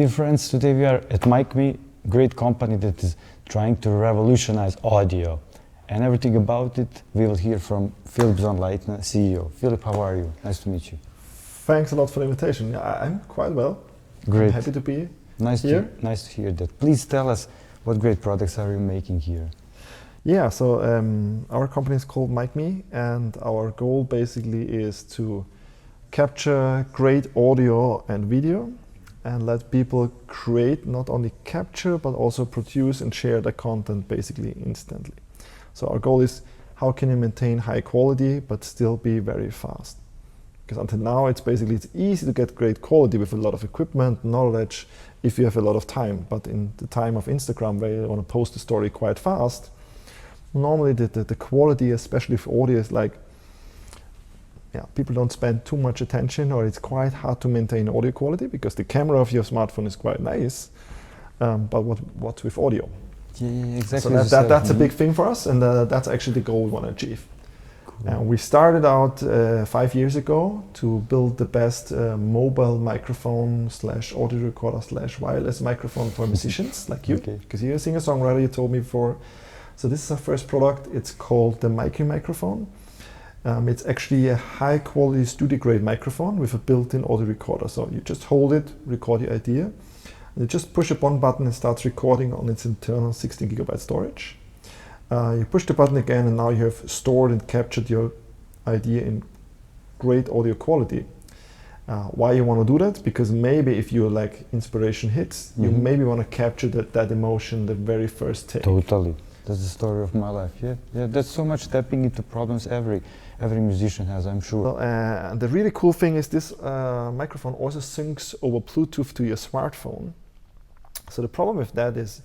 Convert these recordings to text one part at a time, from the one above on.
dear friends, today we are at MIKME, great company that is trying to revolutionize audio. And everything about it we will hear from Philipp Sonnleitner, CEO. Philipp, how are you? Nice to meet you. Thanks a lot for the invitation. Yeah, I'm quite well. Great. I'm happy to be nice here. Nice to hear that. Please tell us what great products are you making here? Yeah, so our company is called MIKME, and our goal basically is to capture great audio and video and let people create, not only capture, but also produce and share the content basically instantly. So our goal is, how can you maintain high quality but still be very fast? Because until now it's easy to get great quality with a lot of equipment, knowledge, if you have a lot of time. But in the time of Instagram, where you want to post a story quite fast, normally the quality, especially for audio, is like, people don't spend too much attention, or it's quite hard to maintain audio quality because the camera of your smartphone is quite nice, but what's with audio? Yeah, exactly. So that's a big thing for us, and that's actually the goal we want to achieve. Cool. We started out 5 years ago to build the best mobile microphone / audio recorder / wireless microphone for musicians like you, because you're a singer-songwriter, you told me before. So this is our first product. It's called the MIKME microphone. It's actually a high-quality studio-grade microphone with a built-in audio recorder. So you just hold it, record your idea, and you just push a button and it starts recording on its internal 16 GB storage. You push the button again, and now you have stored and captured your idea in great audio quality. Why you want to do that? Because maybe if your inspiration hits, you maybe want to capture that emotion the very first take. Totally. That's the story of my life. Yeah. That's so much tapping into problems every musician has, I'm sure. Well, the really cool thing is this microphone also syncs over Bluetooth to your smartphone. So the problem with that is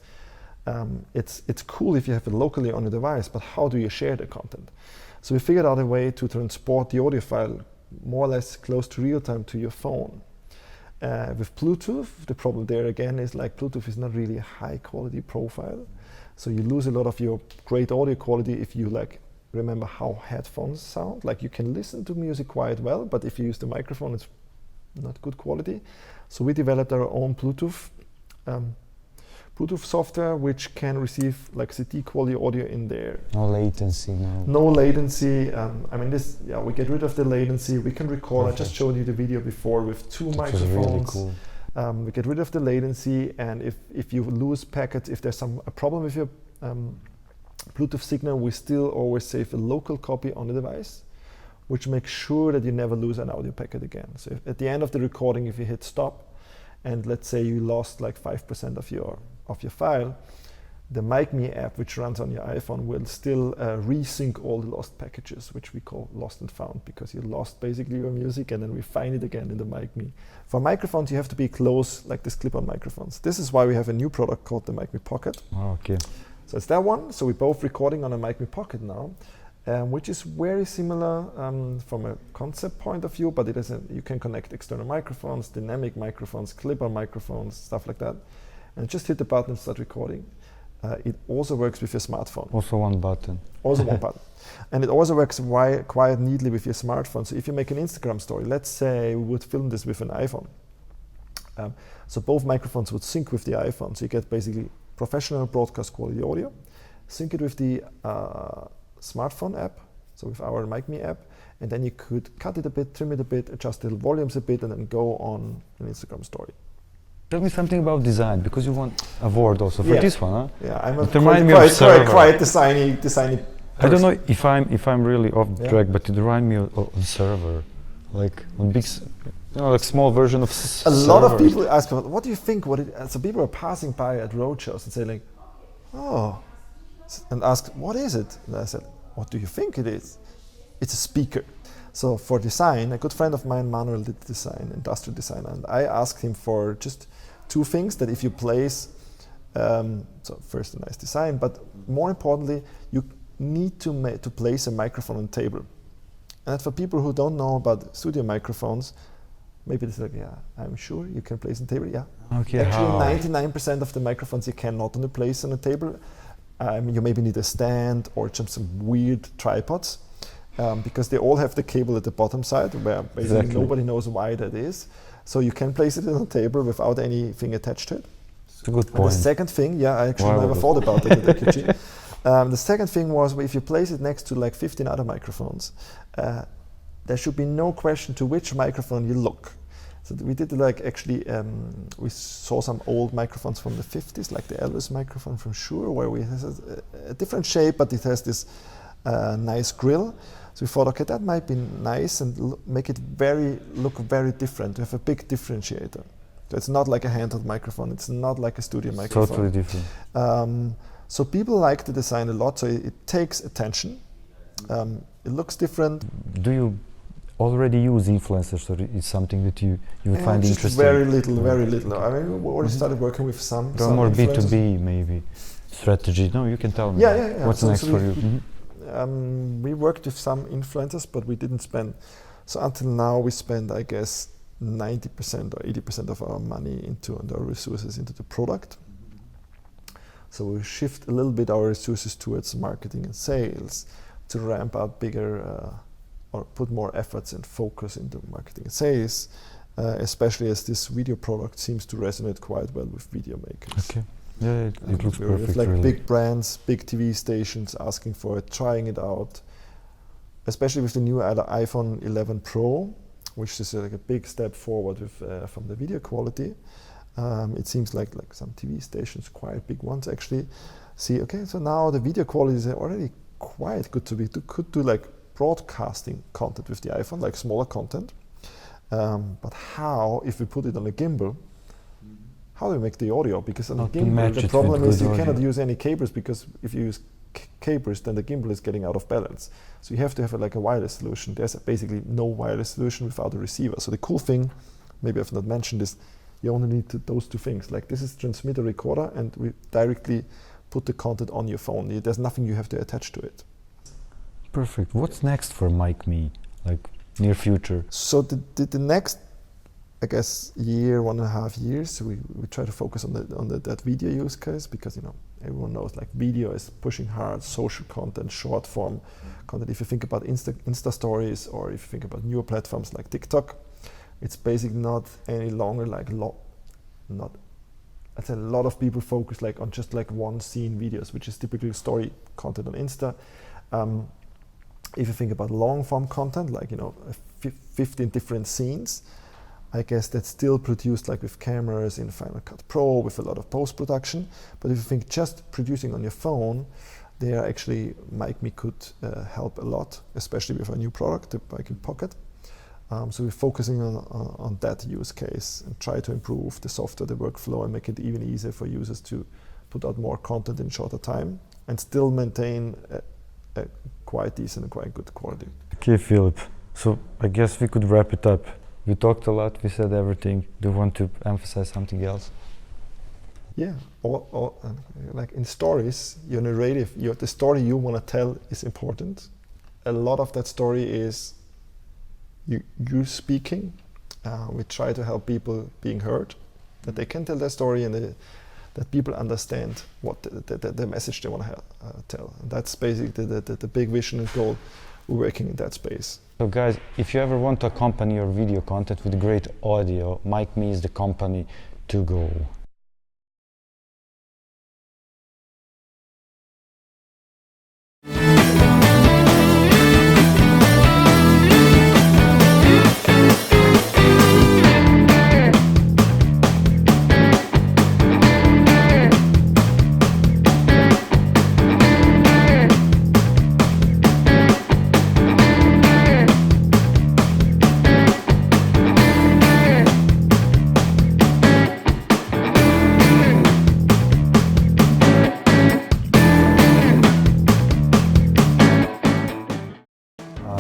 it's cool if you have it locally on the device, but how do you share the content? So we figured out a way to transport the audio file more or less close to real time to your phone. With Bluetooth, the problem there again is Bluetooth is not really a high quality profile. So you lose a lot of your great audio quality if you remember how headphones sound. You can listen to music quite well, but if you use the microphone, it's not good quality. So we developed our own Bluetooth software, which can receive CD quality audio in there. No latency, no latency. We get rid of the latency. We can record. Perfect. I just showed you the video before with two that microphones. Was really cool. We get rid of the latency, and if you lose packets, if there's a problem with your Bluetooth signal, we still always save a local copy on the device, which makes sure that you never lose an audio packet again. So at the end of the recording, if you hit stop, and let's say you lost 5% of your file, the MIKME app, which runs on your iPhone, will still resync all the lost packages, which we call lost and found, because you lost basically your music and then we find it again in the MIKME. For microphones, you have to be close, like this clip-on microphones. This is why we have a new product called the MIKME Pocket. Okay. So it's that one. So we're both recording on a MIKME Pocket now, which is very similar from a concept point of view, but you can connect external microphones, dynamic microphones, clip-on microphones, stuff like that. And just hit the button and start recording. It also works with your smartphone. Also one button. Also one button. And it also works quite neatly with your smartphone. So if you make an Instagram story, let's say we would film this with an iPhone. So both microphones would sync with the iPhone. So you get basically professional broadcast quality audio. Sync it with the smartphone app, so with our MIKME app. And then you could cut it a bit, trim it a bit, adjust the volumes a bit, and then go on an Instagram story. Tell me something about design, because you won award also for this one, huh? Yeah, I'm quite designy person. I don't know if I'm really off track, but it reminds me of server, on big, small version of a lot of people ask, what do you think? So people are passing by at roadshows and say oh, and ask, what is it? And I said, what do you think it is? It's a speaker. So for design, a good friend of mine, Manuel, did design, industrial design, and I asked him for just two things that if you place, so first a nice design, but more importantly, you need to place a microphone on the table. And for people who don't know about studio microphones, maybe they say, I'm sure you can place on the table, Okay. Actually, 99% of the microphones you cannot place on the table. You maybe need a stand or just some weird tripods. Because they all have the cable at the bottom side, where basically nobody knows why that is. So you can place it on a table without anything attached to it. It's a good And point. the second thing, yeah, I actually Why never would it? thought about it at AQG. The second thing was if you place it next to like 15 other microphones, there should be no question to which microphone you look. So we did like actually, we saw some old microphones from the 50s, like the Elvis microphone from Shure, where it has a different shape, but it has this nice grill. So we thought, okay, that might be nice and make it look very different, to have a big differentiator. So it's not like a handheld microphone, it's not like a studio microphone. Totally different. So people like the design a lot, so it takes attention. It looks different. Do you already use influencers, or is something that you find just interesting? very little. I mean, we already started working with some More influencers. B2B maybe strategy. No, you can tell me. Yeah. What's So next for you? We worked with some influencers, but we didn't spend. So until now, we spend, I guess, 90% or 80% of our money and our resources into the product. So we shift a little bit our resources towards marketing and sales to ramp up bigger or put more efforts and focus into marketing and sales, especially as this video product seems to resonate quite well with video makers. Okay. Yeah, it looks With perfect. like really. big brands, big TV stations asking for it, trying it out, especially with the new iPhone 11 Pro, which is like a big step forward with, from the video quality. It seems like some TV stations, quite big ones actually, see, okay, so now the video quality is already quite good could do like broadcasting content with the iPhone, like smaller content. But how, if we put it on a gimbal, how do we make the audio? Because on How the to gimbal, match the it problem with is you good cannot audio. use any cables, because if you use cables, then the gimbal is getting out of balance. So you have to have like a wireless solution. There's basically no wireless solution without a receiver. So the cool thing, maybe I've not mentioned this, you only need those two things. Like this is transmitter recorder, and we directly put the content on your phone. There's nothing you have to attach to it. Perfect. What's next for MIKME, like near future? So the next, I guess, year, 1.5 years, we try to focus on that video use case, because everyone knows like video is pushing hard, social content, short form content. If you think about Insta stories, or if you think about newer platforms like TikTok, it's basically not any longer like I'd say a lot of people focus like on just like one scene videos, which is typically story content on Insta. If you think about long form content, like 15 different scenes, I guess that's still produced like with cameras in Final Cut Pro with a lot of post-production. But if you think just producing on your phone, there actually MIKME could help a lot, especially with our new product, the MIKME Pocket. So we're focusing on that use case and try to improve the software, the workflow, and make it even easier for users to put out more content in shorter time and still maintain a quite decent and quite good quality. Okay, Philip. So I guess we could wrap it up. We talked a lot, we said everything. Do you want to emphasize something else? Yeah, like in stories, your narrative, the story you want to tell is important. A lot of that story is you speaking. We try to help people being heard, that they can tell their story, and that people understand what the message they want to tell. And that's basically the big vision and goal. We're working in that space. So guys, if you ever want to accompany your video content with great audio, MIKME is the company to go.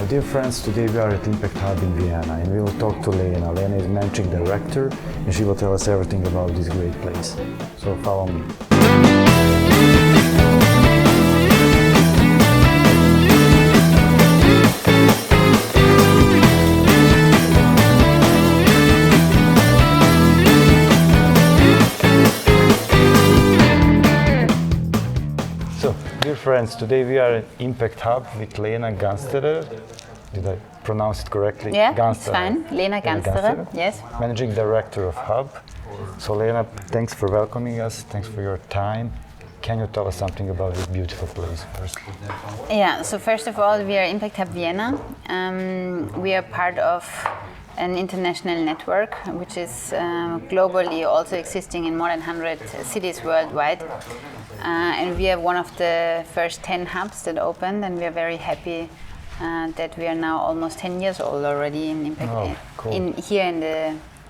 Dear friends, today we are at IMPACT HUB in Vienna, and we will talk to Lena. Lena is managing director, and she will tell us everything about this great place. So follow me. So, dear friends, today we are at IMPACT HUB with Lena Gansterer. Did I pronounce it correctly. Yeah, Gansterer. it's fine. Lena Gansterer, yes. Managing Director of Hub. So Lena, thanks for welcoming us. Thanks for your time. Can you tell us something about this beautiful place first? Yeah, so first of all, we are IMPACT HUB Vienna. We are part of an international network, which is globally also existing in more than 100 cities worldwide. And we are one of the first 10 hubs that opened, and we are very happy that we are now almost 10 years old already in IMPACT, cool. here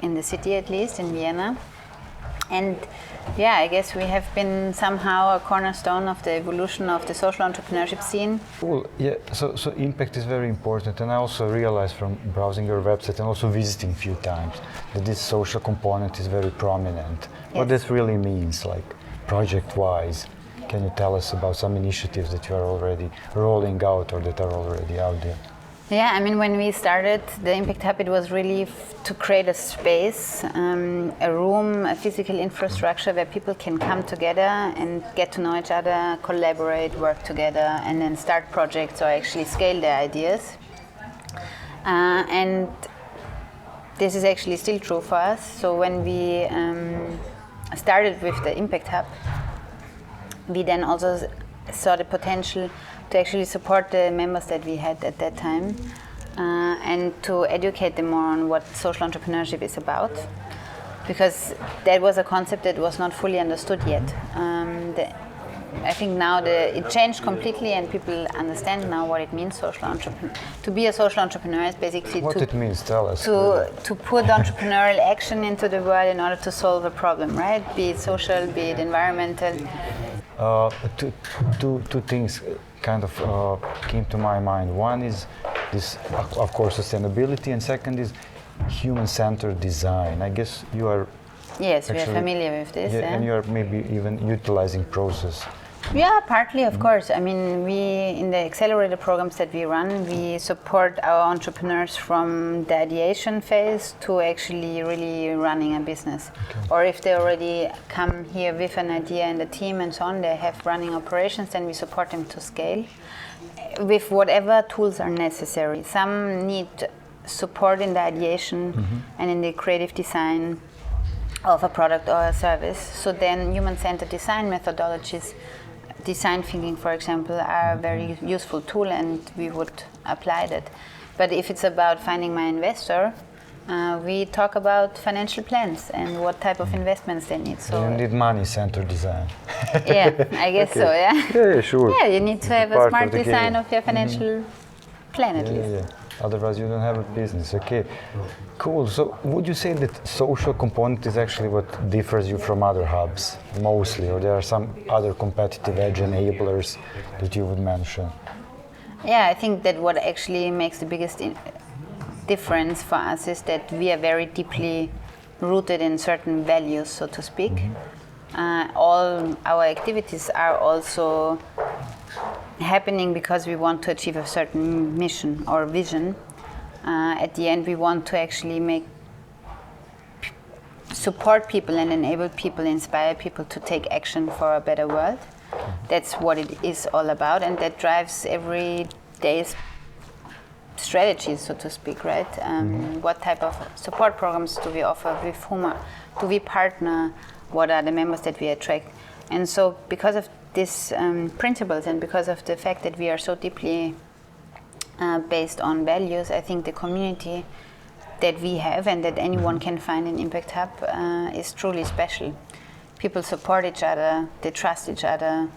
in the city, at least in Vienna. And yeah, I guess we have been somehow a cornerstone of the evolution of the social entrepreneurship scene. Cool. Yeah. So impact is very important, and I also realized from browsing your website and also visiting a few times that this social component is very prominent. Yes. What this really means, like project-wise. Can you tell us about some initiatives that you are already rolling out or that are already out there? Yeah, I mean, when we started the IMPACT HUB, it was really to create a space, a room, a physical infrastructure where people can come together and get to know each other, collaborate, work together, and then start projects or actually scale their ideas. And this is actually still true for us. So when we started with the IMPACT HUB, we then also saw the potential to actually support the members that we had at that time and to educate them more on what social entrepreneurship is about, because that was a concept that was not fully understood yet. I think now it changed completely and people understand now what it means to be a social entrepreneur is basically what it means, tell us. To put entrepreneurial action into the world in order to solve a problem, right? Be it social, be it environmental. Two things kind of came to my mind. One is this, of course, sustainability, and second is human-centered design. I guess you are. Yes, we are familiar with this. Yeah, and you are maybe even utilizing process. Yeah, partly, of course. I mean, in the accelerator programs that we run, we support our entrepreneurs from the ideation phase to actually really running a business. Okay. Or if they already come here with an idea and a team and so on, they have running operations, then we support them to scale with whatever tools are necessary. Some need support in the ideation and in the creative design of a product or a service. So then human-centered design methodologies, design thinking, for example, are a very useful tool, and we would apply that. But if it's about finding my investor, we talk about financial plans and what type of investments they need. So you need money-centered design. Yeah, I guess so, yeah. Yeah, sure. Yeah, you need to have a smart design of your financial plan at least. Yeah. Otherwise you don't have a business. Okay, cool. So would you say that social component is actually what differs you from other hubs mostly, or there are some other competitive edge enablers that you would mention? Yeah, I think that what actually makes the biggest difference for us is that we are very deeply rooted in certain values, so to speak. All our activities are also happening because we want to achieve a certain mission or vision. At the end, we want to actually support people and enable people, inspire people to take action for a better world. That's what it is all about, and that drives every day's strategies, so to speak, right? What type of support programs do we offer? With whom do we partner? What are the members that we attract? And so because of these principles and because of the fact that we are so deeply based on values, I think the community that we have and that anyone can find in IMPACT HUB is truly special. People support each other, they trust each other,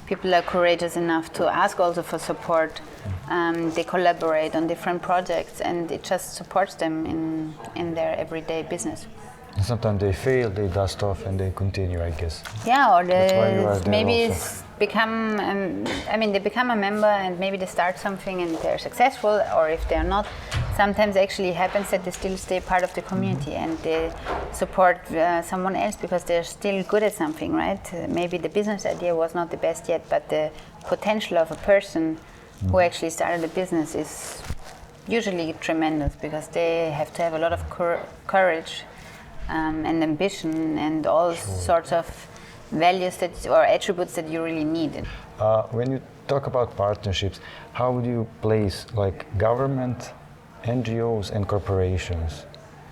people are courageous enough to ask also for support, they collaborate on different projects, and it just supports them in their everyday business. Sometimes they fail, they dust off, and they continue, I guess. Yeah, or maybe they become a member and maybe they start something and they're successful, or if they're not, sometimes actually happens that they still stay part of the community and they support someone else because they're still good at something, right? Maybe the business idea was not the best yet, but the potential of a person who actually started a business is usually tremendous because they have to have a lot of courage and ambition and all sorts of values or attributes that you really need. When you talk about partnerships, how would you place like government NGOs and corporations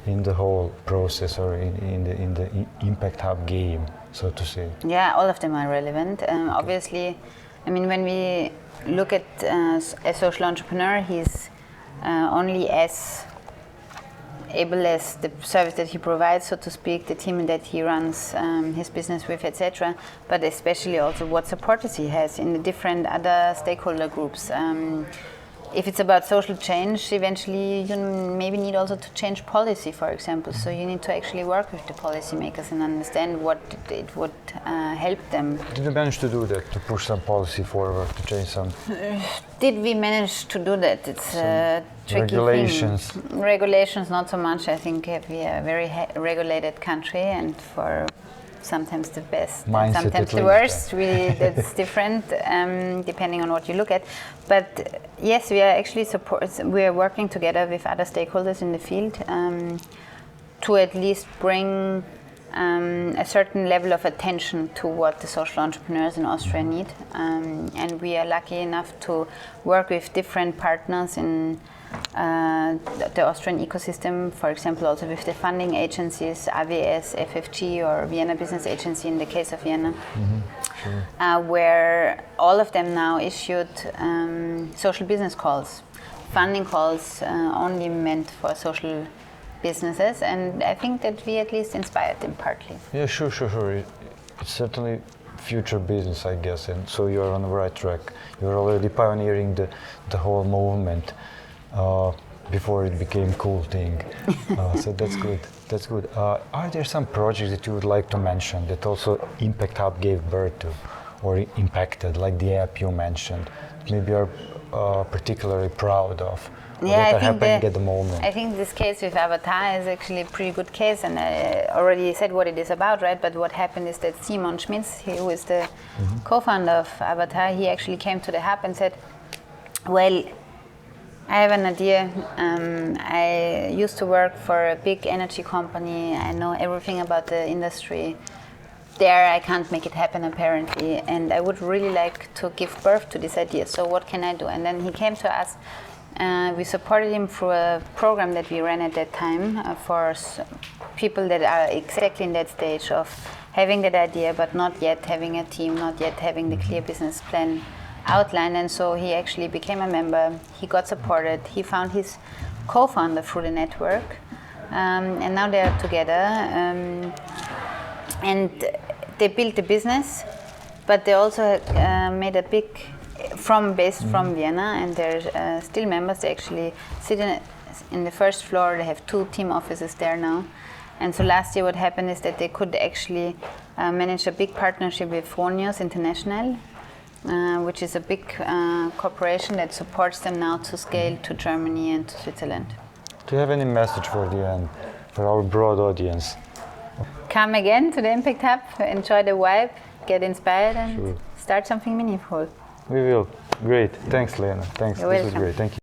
in the whole process, or in the Impact Hub game, so to say? Yeah, all of them are relevant. Obviously, I mean, when we look at a social entrepreneur, he's only as able as the service that he provides, so to speak, the team that he runs his business with, etc. But especially also what supporters he has in the different other stakeholder groups. If it's about social change, eventually you maybe need also to change policy, for example. So you need to actually work with the policymakers and understand what it would help them. Did you manage to do that, to push some policy forward, to change some? Did we manage to do that? It's a tricky regulations. thing. Regulations, not so much. I think we are a very regulated country, and for sometimes the best, mindset, sometimes the worst. Really, that's different depending on what you look at. But yes, we are actually we are working together with other stakeholders in the field to at least bring a certain level of attention to what the social entrepreneurs in Austria need. And we are lucky enough to work with different partners in the Austrian ecosystem, for example, also with the funding agencies, AWS, FFG, or Vienna Business Agency in the case of Vienna, where all of them now issued social business calls, funding calls only meant for social businesses, and I think that we at least inspired them partly. Yeah, sure. It's certainly future business, I guess, and so you're on the right track. You're already pioneering the whole movement before it became a cool thing. So that's good. That's good. Are there some projects that you would like to mention that also Impact Hub gave birth to or impacted, like the app you mentioned, maybe you're particularly proud of? Yeah, that are happening at the moment? I think this case with Avatar is actually a pretty good case, and I already said what it is about, right? But what happened is that Simon Schmitz, who is the co-founder of Avatar, he actually came to the hub and said, well, I have an idea. I used to work for a big energy company. I know everything about the industry. There I can't make it happen apparently, and I would really like to give birth to this idea. So what can I do? And then he came to us. We supported him through a program that we ran at that time for people that are exactly in that stage of having that idea but not yet having a team, not yet having the clear business plan outlined. And so he actually became a member. He got supported. He found his co-founder through the network, and now they are together. And they built a business, but they also made a big based from Vienna, and they're still members. They actually sit in the first floor. They have 2 team offices there now. And so last year what happened is that they could actually manage a big partnership with Fronius International, which is a big corporation that supports them now to scale to Germany and to Switzerland. Do you have any message for the end, for our broad audience? Come again to the Impact Hub, enjoy the vibe, get inspired, and start something meaningful. We will. Great. Thanks, Lena. Thanks. You're This welcome. was great. Thank you.